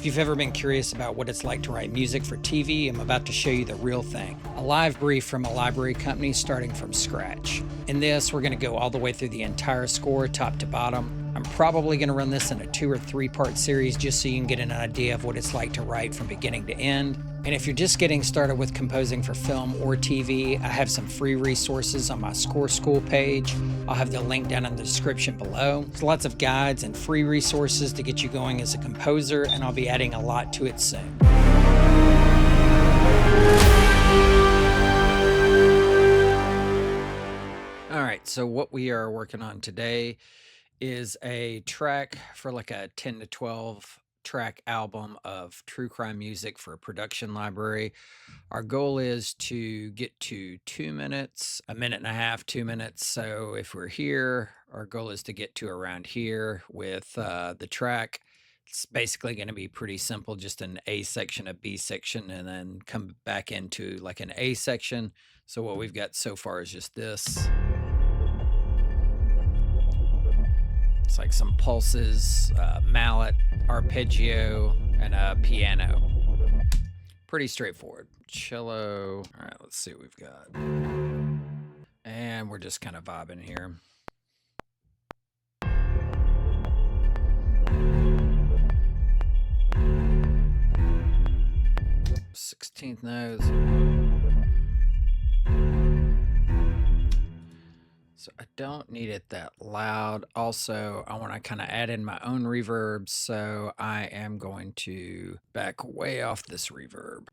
you've ever been curious about what it's like to write music for TV, I'm about to show you the real thing. A live brief from a library company starting from scratch. In this, we're going to go all the way through the entire score, top to bottom. I'm probably going to run this in a 2 or 3 part series just so you can get an idea of what it's like to write from beginning to end. And if you're just getting started with composing for film or TV, I have some free resources on my Score School page. I'll have the link down in the description below. There's lots of guides and free resources to get you going as a composer, and I'll be adding a lot to it soon. All right, so what we are working on today is a track for like a 10 to 12 track album of true crime music for a production library. Our goal is to get to 2 minutes, 1.5 minutes, 2 minutes. So if we're here, our goal is to get to around here with the track. It's basically going to be pretty simple, just an A section, a B section, and then come back into like an A section. So what we've got so far is just this. It's like some pulses, mallet, arpeggio, and a piano. Pretty straightforward. Cello. All right, let's see what we've got. And we're just kind of vibing here. Sixteenth notes. So I don't need it that loud. Also, I want to kind of add in my own reverb, so I am going to back way off this reverb.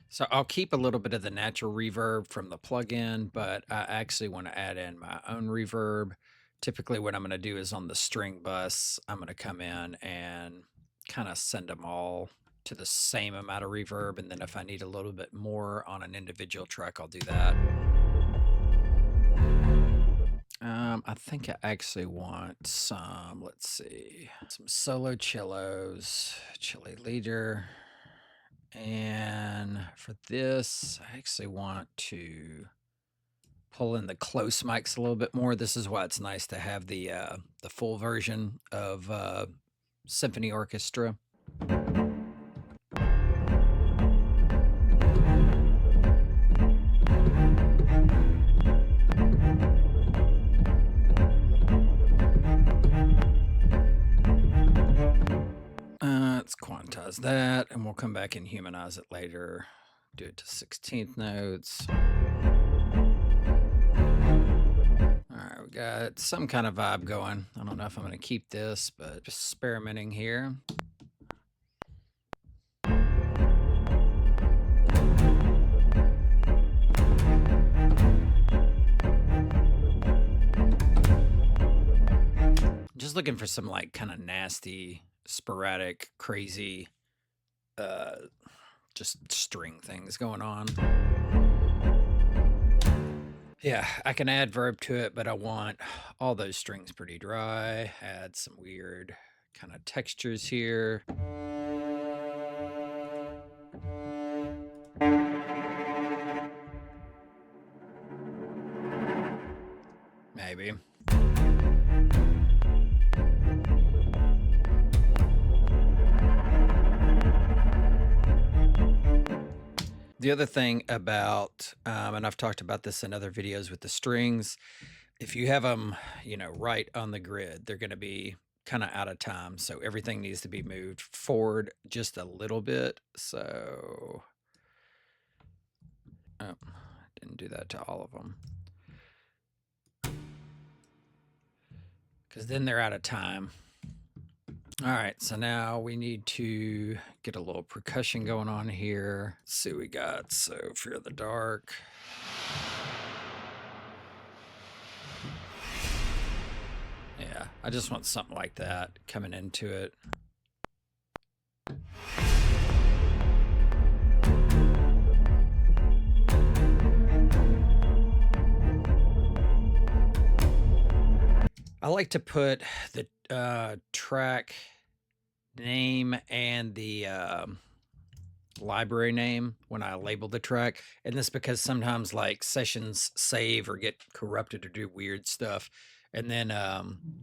So I'll keep a little bit of the natural reverb from the plugin, but I actually want to add in my own reverb. Typically what I'm going to do is on the string bus, I'm going to come in and kind of send them all to the same amount of reverb, and then if I need a little bit more on an individual track, I'll do that. I think I actually want some, let's see, some solo cellos, cello leader. And for this, I actually want to pull in the close mics a little bit more. This is why it's nice to have the full version of symphony orchestra. Let's quantize that, and we'll come back and humanize it later. Do it to 16th notes. All right, we got some kind of vibe going. I don't know if I'm going to keep this, but just experimenting here. Just looking for some like kind of nasty, sporadic, crazy, just string things going on. Yeah, I can add verb to it, but I want all those strings pretty dry. Add some weird kind of textures here. Maybe. The other thing about, and I've talked about this in other videos with the strings, if you have them, right on the grid, they're going to be kind of out of time. So everything needs to be moved forward just a little bit. So, oh, didn't do that to all of them. Because then they're out of time. All right, so now we need to get a little percussion going on here. Let's see what we got. So Fear the Dark. Yeah, I just want something like that coming into it. I like to put the track name and the library name when I label the track. And this because sometimes like sessions save or get corrupted or do weird stuff. And then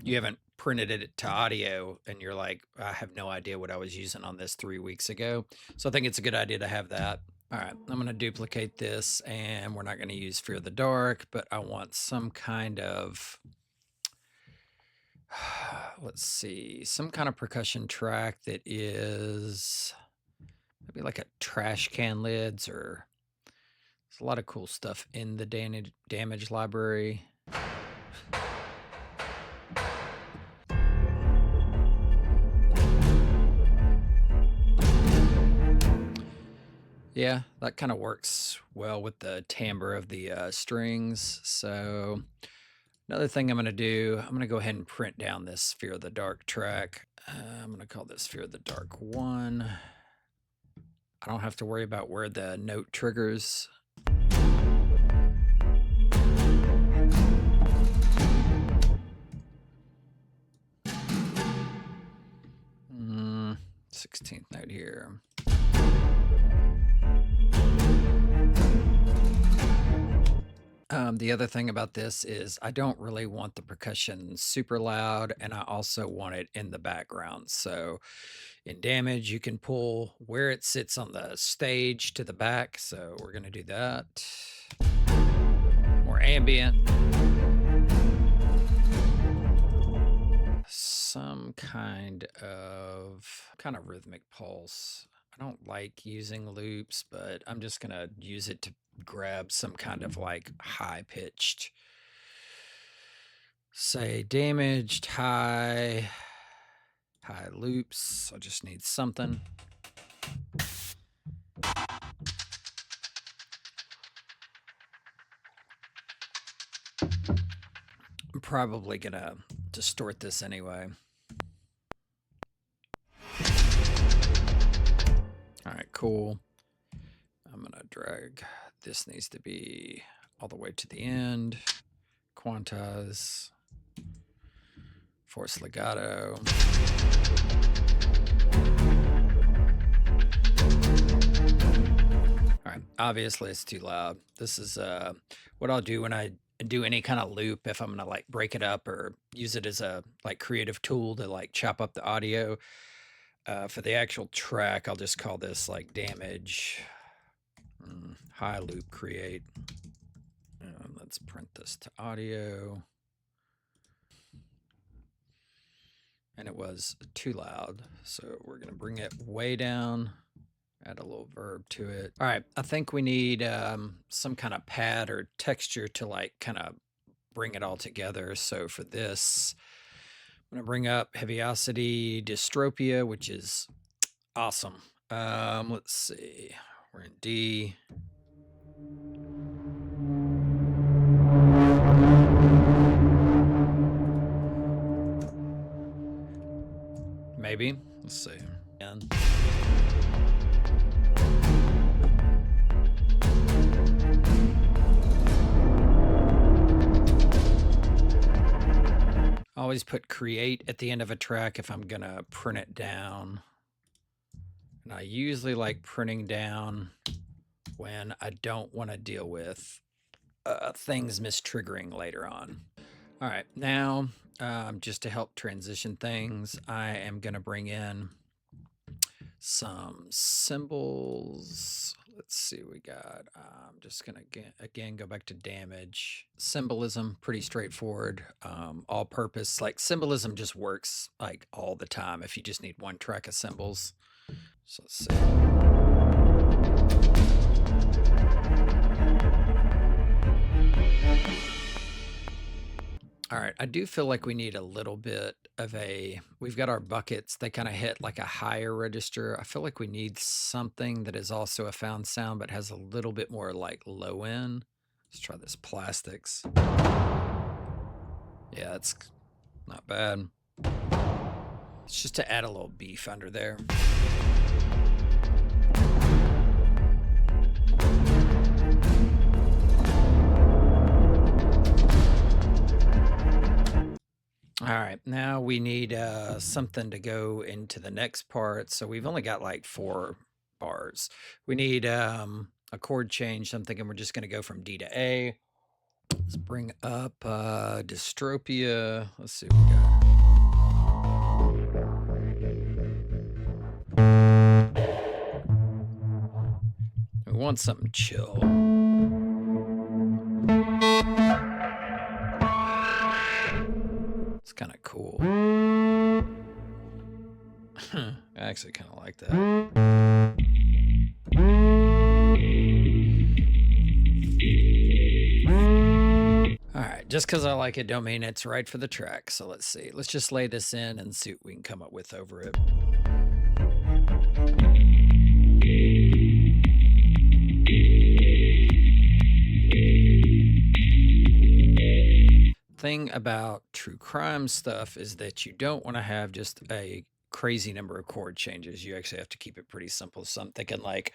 you haven't printed it to audio and you're like, I have no idea what I was using on this 3 weeks ago. So I think it's a good idea to have that. All right, I'm going to duplicate this, and we're not going to use Fear the Dark, but I want some kind of, let's see, some kind of percussion track that is maybe like a trash can lids, or there's a lot of cool stuff in the damage library. Yeah, that kind of works well with the timbre of the strings. So another thing I'm going to do, I'm going to go ahead and print down this Fear of the Dark track. I'm going to call this Fear of the Dark 1. I don't have to worry about where the note triggers. Mm, 16th note here. The other thing about this is I don't really want the percussion super loud, and I also want it in the background. So in damage, you can pull where it sits on the stage to the back. So we're going to do that. More ambient. Some kind of rhythmic pulse. I don't like using loops, but I'm just going to use it to grab some kind of like high pitched, say damaged high loops. I just need something. I'm probably gonna distort this anyway. All right, cool. I'm gonna drag, this needs to be all the way to the end. Quantize, force legato. All right, obviously it's too loud. This is what I'll do when I do any kind of loop, if I'm gonna like break it up or use it as a like creative tool to like chop up the audio. For the actual track, I'll just call this like damage high loop create. Let's print this to audio. And it was too loud, so we're gonna bring it way down, add a little verb to it. All right, I think we need some kind of pad or texture to like kind of bring it all together. So for this, I'm gonna bring up Heaviosity Dystropia, which is awesome. Let's see, we're in D. Maybe, let's see. And I always put create at the end of a track if I'm gonna print it down. And I usually like printing down when I don't want to deal with things mistriggering later on. All right, now just to help transition things, I am going to bring in some cymbals. Let's see what we got. I'm just going to again go back to damage. Symbolism, pretty straightforward. All purpose, like symbolism just works like all the time if you just need one track of cymbals. So let's see. All right, I do feel like we need a little bit of we've got our buckets, they kind of hit like a higher register. I feel like we need something that is also a found sound, but has a little bit more like low end. Let's try this plastics. Yeah, it's not bad. It's just to add a little beef under there. All right, now we need something to go into the next part. So we've only got like 4 bars. We need a chord change. So I'm thinking we're just going to go from D to A. Let's bring up Dystropia. Let's see what we got. want something chill. It's kind of cool. I actually kind of like that. All right, just because I like it don't mean it's right for the track. So let's see. Let's just lay this in and see what we can come up with over it. Thing about true crime stuff is that you don't want to have just a crazy number of chord changes. You actually have to keep it pretty simple. So I'm thinking like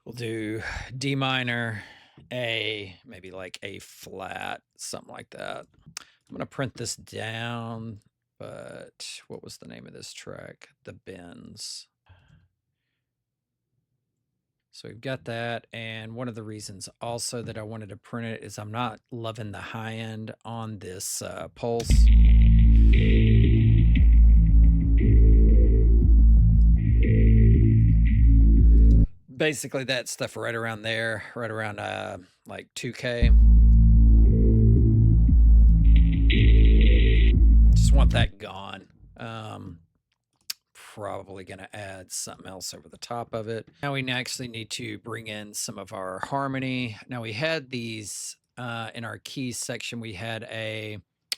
we'll do D minor, A, maybe like A flat, something like that. I'm going to print this down, but what was the name of this track? The Bends. So we've got that, and one of the reasons also that I wanted to print it is I'm not loving the high end on this pulse. Basically that stuff right around there, right around like 2K. Just want that gone. Probably going to add something else over the top of it. Now we actually need to bring in some of our harmony. Now we had these in our keys section. We had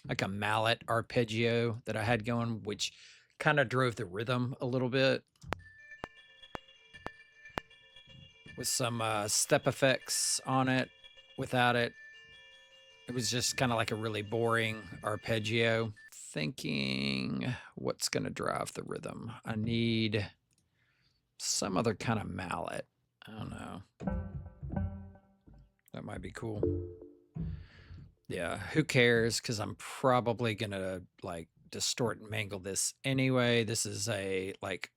like a mallet arpeggio that I had going, which kind of drove the rhythm a little bit with some step effects on it. Without it, it was just kind of like a really boring arpeggio. Thinking what's going to drive the rhythm. I need some other kind of mallet. I don't know. That might be cool. Yeah, who cares? Because I'm probably going to like distort and mangle this anyway. This is a like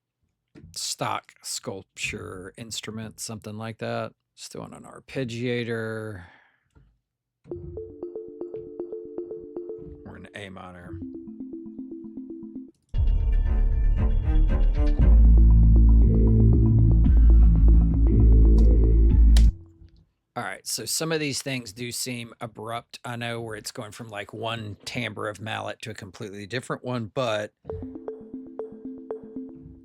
stock sculpture instrument, something like that. Still on an arpeggiator. Or an A minor. All right, so some of these things do seem abrupt. I know where it's going from like one timbre of mallet to a completely different one, but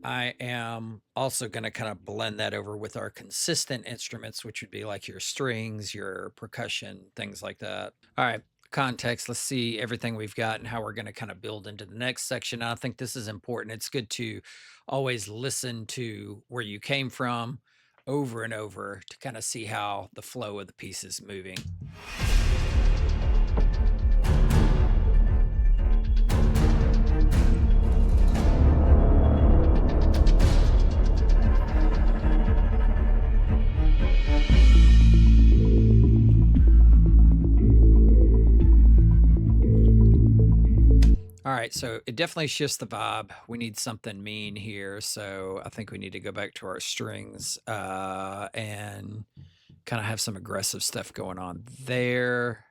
I am also going to kind of blend that over with our consistent instruments, which would be like your strings, your percussion, things like that. All right, context. Let's see everything we've got and how we're going to kind of build into the next section. I think this is important. It's good to always listen to where you came from over and over to kind of see how the flow of the piece is moving. All right, so it definitely shifts the vibe. We need something mean here, so I think we need to go back to our strings and kind of have some aggressive stuff going on there.